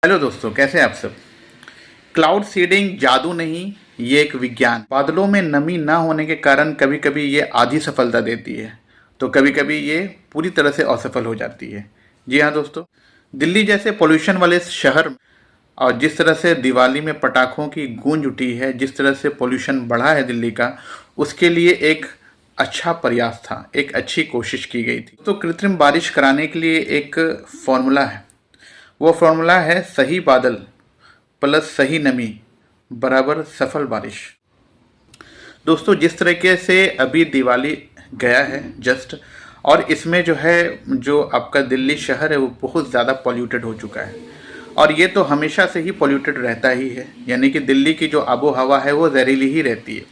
Hello दोस्तों, कैसे हैं आप सब। क्लाउड सीडिंग जादू नहीं, ये एक विज्ञान। बादलों में नमी ना होने के कारण कभी कभी ये आधी सफलता देती है तो कभी कभी ये पूरी तरह से असफल हो जाती है। जी हाँ दोस्तों, दिल्ली जैसे पोल्यूशन वाले शहर और जिस तरह से दिवाली में पटाखों की गूंज उठी है, जिस तरह से पोल्यूशन बढ़ा है दिल्ली का, उसके लिए एक अच्छा प्रयास था, एक अच्छी कोशिश की गई थी। तो कृत्रिम बारिश कराने के लिए एक फॉर्मूला है। वो फॉर्मूला है सही बादल प्लस सही नमी बराबर सफल बारिश। दोस्तों, जिस तरीके से अभी दिवाली गया है जस्ट, और इसमें जो है जो आपका दिल्ली शहर है वो बहुत ज़्यादा पॉल्यूटेड हो चुका है। और ये तो हमेशा से ही पॉल्यूटेड रहता ही है, यानी कि दिल्ली की जो आबो हवा है वो जहरीली ही रहती है।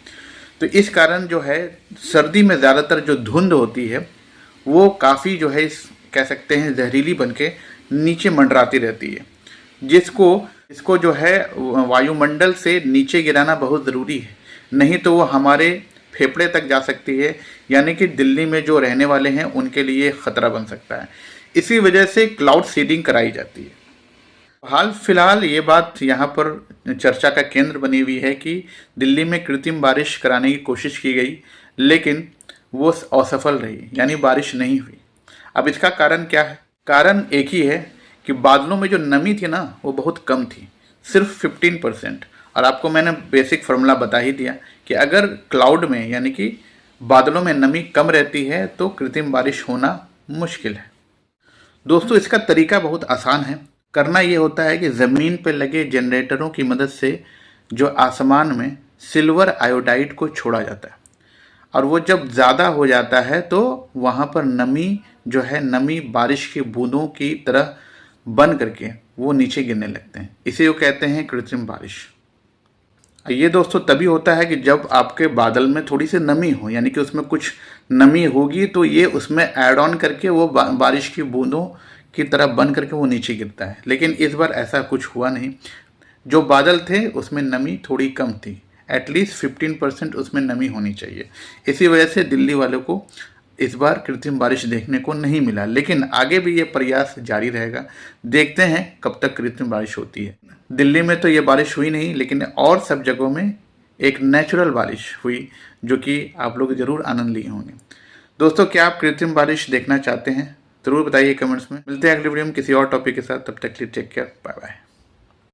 तो इस कारण जो है सर्दी में ज़्यादातर जो धुंध होती है वो काफ़ी जो है कह सकते हैं जहरीली बन के नीचे मंडराती रहती है, इसको जो है वायुमंडल से नीचे गिराना बहुत ज़रूरी है, नहीं तो वो हमारे फेफड़े तक जा सकती है, यानी कि दिल्ली में जो रहने वाले हैं उनके लिए ख़तरा बन सकता है। इसी वजह से क्लाउड सीडिंग कराई जाती है। हाल फिलहाल ये बात यहाँ पर चर्चा का केंद्र बनी हुई है कि दिल्ली में कृत्रिम बारिश कराने की कोशिश की गई, लेकिन वो असफल रही, यानी बारिश नहीं हुई। अब इसका कारण क्या है? कारण एक ही है कि बादलों में जो नमी थी ना वो बहुत कम थी, सिर्फ 15%। और आपको मैंने बेसिक फार्मूला बता ही दिया कि अगर क्लाउड में यानी कि बादलों में नमी कम रहती है तो कृत्रिम बारिश होना मुश्किल है। दोस्तों, इसका तरीका बहुत आसान है। करना ये होता है कि ज़मीन पर लगे जनरेटरों की मदद से जो आसमान में सिल्वर आयोडाइड को छोड़ा जाता है, और वो जब ज़्यादा हो जाता है तो वहाँ पर नमी जो है, नमी बारिश की बूंदों की तरह बन करके वो नीचे गिरने लगते हैं। इसे वो कहते हैं कृत्रिम बारिश। ये दोस्तों तभी होता है कि जब आपके बादल में थोड़ी सी नमी हो, यानी कि उसमें कुछ नमी होगी तो ये उसमें ऐड ऑन करके वो बारिश की बूंदों की तरह बन करके वो नीचे गिरता है। लेकिन इस बार ऐसा कुछ हुआ नहीं। जो बादल थे उसमें नमी थोड़ी कम थी, एटलीस्ट 15% उसमें नमी होनी चाहिए। इसी वजह से दिल्ली वालों को इस बार कृत्रिम बारिश देखने को नहीं मिला, लेकिन आगे भी ये प्रयास जारी रहेगा। देखते हैं कब तक कृत्रिम बारिश होती है। दिल्ली में तो ये बारिश हुई नहीं, लेकिन और सब जगहों में एक नेचुरल बारिश हुई, जो कि आप लोग ज़रूर आनंद लिए होंगे। दोस्तों, क्या आप कृत्रिम बारिश देखना चाहते हैं? ज़रूर बताइए कमेंट्स में। मिलते हैं अगली वीडियो में किसी और टॉपिक के साथ। तब तक के लिए टेक केयर, बाय बाय।